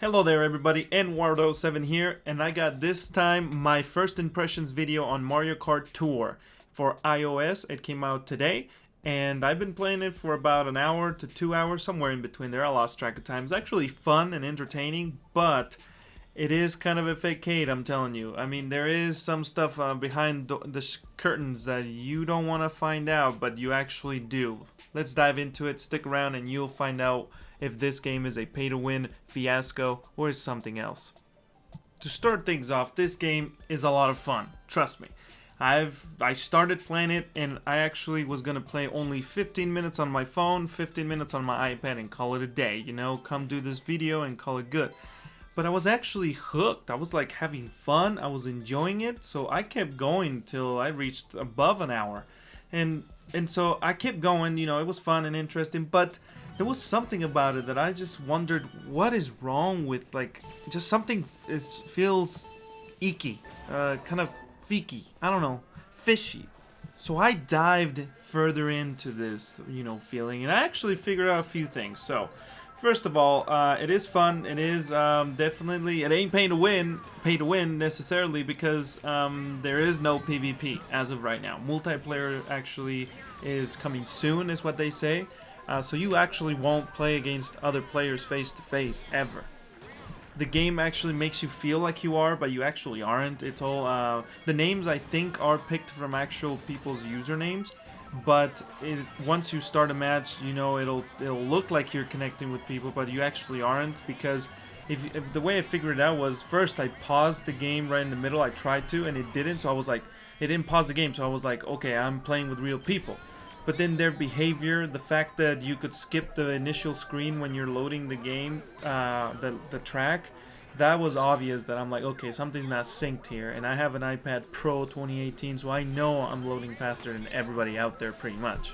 Hello there everybody, Wardo7 here, and I got this time my first impressions video on Mario Kart Tour for iOS. It came out today, and I've been playing it for about an hour to 2 hours, somewhere in between there. I lost track of time. It's actually fun and entertaining, but it is kind of a facade, I'm telling you. I mean, there is some stuff behind the curtains that you don't want to find out, but you actually do. Let's dive into it, stick around, and you'll find out if this game is a pay-to-win fiasco or is something else. To start things off, this game is a lot of fun, trust me. I started playing it and I actually was gonna play only 15 minutes on my phone, 15 minutes on my iPad and call it a day, you know, come do this video and call it good. But I was actually hooked. I was like having fun, I was enjoying it, so I kept going till I reached above an hour. And so I kept going, you know, it was fun and interesting, but there was something about it that I just wondered what is wrong with, like, just something feels icky, kind of feaky, I don't know, fishy. So I dived further into this, you know, feeling, and I actually figured out a few things. So first of all, it is fun. It is definitely, it ain't pay to win necessarily, because there is no PvP as of right now. Multiplayer actually is coming soon, is what they say. So you actually won't play against other players face to face ever. The game actually makes you feel like you are, but you actually aren't. It's all the names I think are picked from actual people's usernames. But once you start a match, you know, it'll look like you're connecting with people, but you actually aren't, because if the way I figured it out was, first I paused the game right in the middle. I tried to and it didn't, so I was like, it didn't pause the game, so I was like, okay, I'm playing with real people. But then their behavior, the fact that you could skip the initial screen when you're loading the game, the track, that was obvious that I'm like, okay, something's not synced here. And I have an iPad Pro 2018, so I know I'm loading faster than everybody out there pretty much.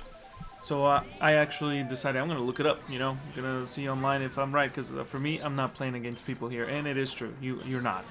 So I actually decided I'm going to look it up, you know, I'm going to see online if I'm right, because for me, I'm not playing against people here, and it is true, you're not.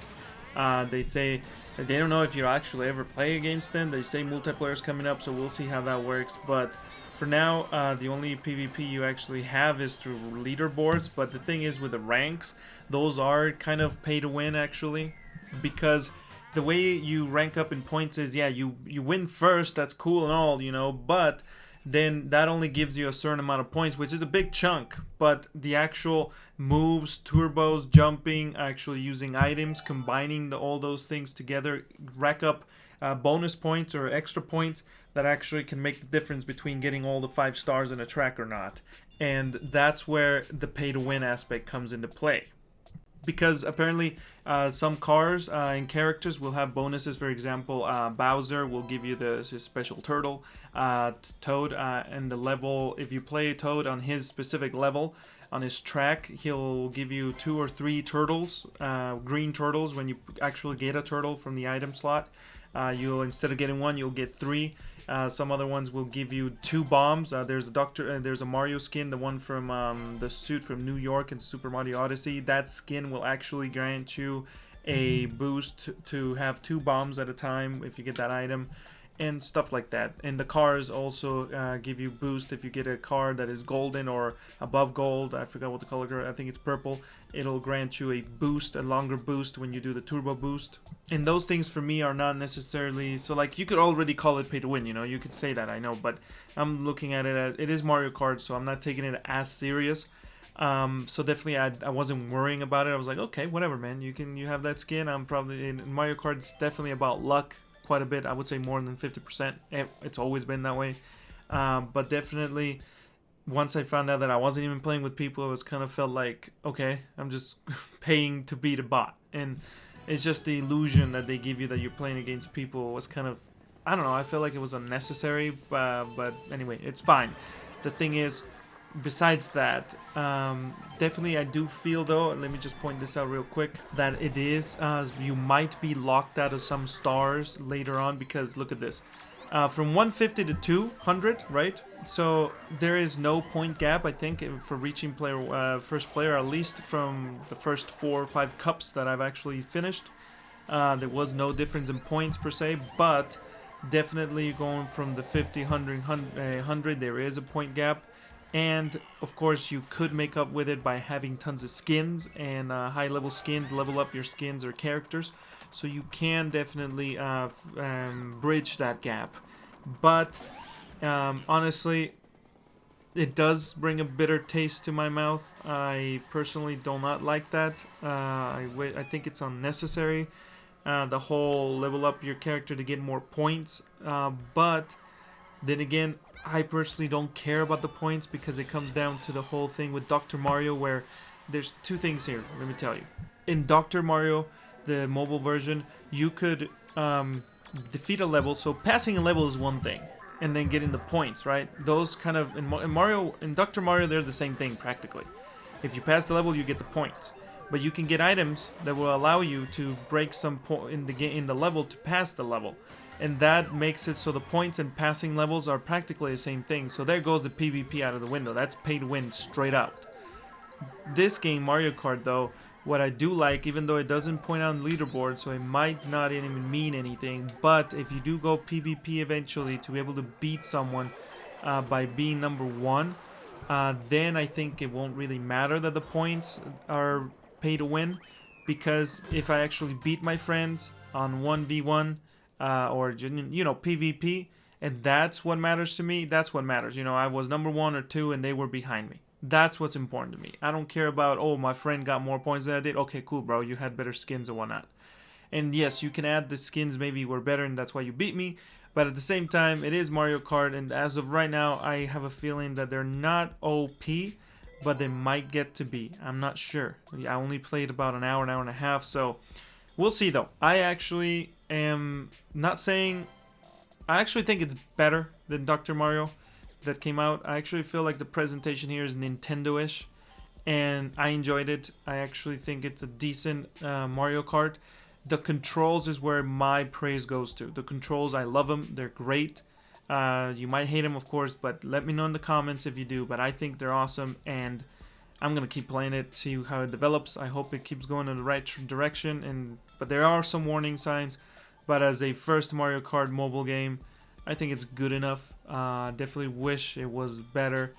They say they don't know if you'll actually ever play against them. They say multiplayer's coming up, so we'll see how that works. But for now, the only PvP you actually have is through leaderboards. But the thing is, with the ranks, those are kind of pay to win actually, because the way you rank up in points is, yeah, you win first, that's cool and all, you know, but then that only gives you a certain amount of points, which is a big chunk. But the actual moves, turbos, jumping, actually using items, combining all those things together, rack up bonus points or extra points that actually can make the difference between getting all the 5 stars in a track or not. And that's where the pay to win aspect comes into play. Because apparently some cars and characters will have bonuses. For example, Bowser will give you his special turtle, Toad, and the level, if you play Toad on his specific level, on his track, he'll give you 2 or 3 turtles, green turtles. When you actually get a turtle from the item slot, you'll, instead of getting 1, you'll get 3. Some other ones will give you 2 bombs. There's a Mario skin, the one from the suit from New York in Super Mario Odyssey. That skin will actually grant you a boost to have 2 bombs at a time if you get that item, and stuff like that. And the cars also give you boost if you get a car that is golden or above gold. I forgot what the color, I think it's purple. It'll grant you a boost, a longer boost when you do the turbo boost. And those things for me are not necessarily, so like you could already call it pay to win, you know, you could say that, I know, but I'm looking at it as, it is Mario Kart, so I'm not taking it as serious. So definitely I wasn't worrying about it. I was like, okay, whatever, man, you have that skin. I'm probably, in Mario Kart, it's definitely about luck. Quite a bit, I would say more than 50%. It's always been that way, but definitely once I found out that I wasn't even playing with people, it was kind of felt like, okay, I'm just paying to beat a bot, and it's just the illusion that they give you that you're playing against people was kind of, I don't know, I feel like it was unnecessary, but anyway, it's fine. The thing is, besides that, definitely I do feel, though, let me just point this out real quick, that it is, you might be locked out of some stars later on, because look at this. From 150 to 200, right? So there is no point gap, I think, for reaching first player, at least from the first 4 or 5 cups that I've actually finished. There was no difference in points per se, but definitely going from the 50, 100, 100, there is a point gap. And of course, you could make up with it by having tons of skins and high level skins, level up your skins or characters. So you can definitely bridge that gap. But honestly, it does bring a bitter taste to my mouth. I personally do not like that. I think it's unnecessary. The whole level up your character to get more points. But then again, I personally don't care about the points because it comes down to the whole thing with Dr. Mario where there's two things here, let me tell you. In Dr. Mario, the mobile version, you could defeat a level. So passing a level is one thing, and then getting the points, right? Those kind of in Dr. Mario, they're the same thing practically. If you pass the level, you get the points, but you can get items that will allow you to break some point in the level to pass the level, and that makes it so the points and passing levels are practically the same thing. So there goes the PvP out of the window. That's pay to win straight out. This game, Mario Kart, though, what I do like, even though it doesn't point out on leaderboard, so it might not even mean anything, but if you do go PvP eventually to be able to beat someone by being number one, then I think it won't really matter that the points are pay to win, because if I actually beat my friends on 1v1 or PvP, and that's what matters to me, that's what matters. I was number one or two and they were behind me. That's what's important to me. I don't care about, oh, my friend got more points than I did. Okay, cool, bro. You had better skins or whatnot. And yes, you can add the skins maybe were better and that's why you beat me. But at the same time, it is Mario Kart. And as of right now, I have a feeling that they're not OP, but they might get to be. I'm not sure. I only played about an hour and a half. So we'll see, though. I actually am not saying... I actually think it's better than Dr. Mario that came out. I actually feel like the presentation here is Nintendo-ish, and I enjoyed it. I actually think it's a decent Mario Kart. The controls is where my praise goes to. The controls, I love them. They're great. You might hate them, of course, but let me know in the comments if you do. But I think they're awesome, and I'm going to keep playing it, see how it develops. I hope it keeps going in the right direction. But there are some warning signs. But as a first Mario Kart mobile game, I think it's good enough. Definitely wish it was better,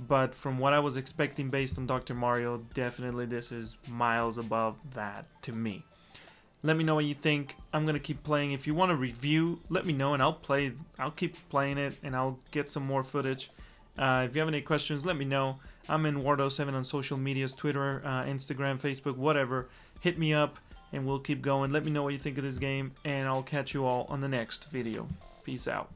but from what I was expecting based on Dr. Mario, definitely this is miles above that to me. Let me know what you think. I'm gonna keep playing. If you want a review, let me know and I'll keep playing it and I'll get some more footage. If you have any questions, let me know. I'm in Wardo7 on social medias, Twitter, Instagram, Facebook, whatever. Hit me up and we'll keep going. Let me know what you think of this game, and I'll catch you all on the next video. Peace out.